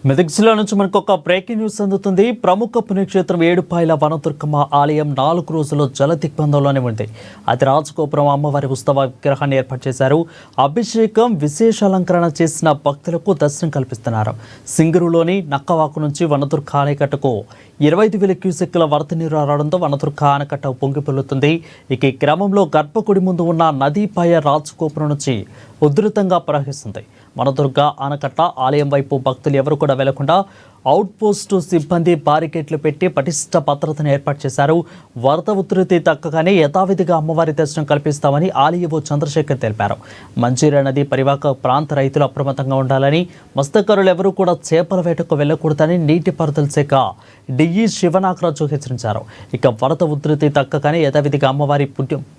మెదక్ జిల్లా నుంచి మనకు ఒక బ్రేకింగ్ న్యూస్ అందుతుంది. ప్రముఖ పుణ్యక్షేత్రం ఏడుపాయల వనదుర్గమ్మ ఆలయం 4 రోజుల్లో జల దిగ్బంధంలోనే ఉంది. అది రాజగోపురం అమ్మవారి ఉత్సవ విగ్రహాన్ని ఏర్పాటు చేశారు. అభిషేకం, విశేష అలంకరణ చేసిన భక్తులకు దర్శనం కల్పిస్తున్నారు. సింగరులోని నక్కవాకు నుంచి వనదుర్గ ఆనకట్టకు 25,000 క్యూసెక్కుల వరద నీరు రావడంతో వనదుర్గ ఆనకట్ట పొంగి పొల్లుతుంది. ఇక ఈ క్రమంలో గర్భగుడి ముందు ఉన్న నదీపాయ రాజగోపురం నుంచి ఉధృతంగా ప్రవహిస్తుంది. వనదుర్గ ఆనకట్ట ఆలయం వైపు భక్తులు ఎవరు కూడా వెళ్లకుండా అవుట్ పోస్టు సిబ్బంది బారికేట్లు పెట్టి పటిష్ట భద్రతను ఏర్పాటు చేశారు. వరద ఉధృతి తగ్గగానే యథావిధిగా అమ్మవారి దర్శనం కల్పిస్తామని ఆలయవో చంద్రశేఖర్ తెలిపారు. మంజీరా నది పరివాహక ప్రాంత రైతులు అప్రమత్తంగా ఉండాలని, మత్స్యకారులు ఎవరూ కూడా చేపల వేటకు వెళ్లకూడదని నీటిపారుదల శాఖ డిఈ శివనాగరాజు హెచ్చరించారు. ఇక వరద ఉధృతి తగ్గగానే యథావిధిగా అమ్మవారి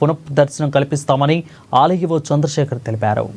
పునఃదర్శనం కల్పిస్తామని ఆలయవో చంద్రశేఖర్ తెలిపారు.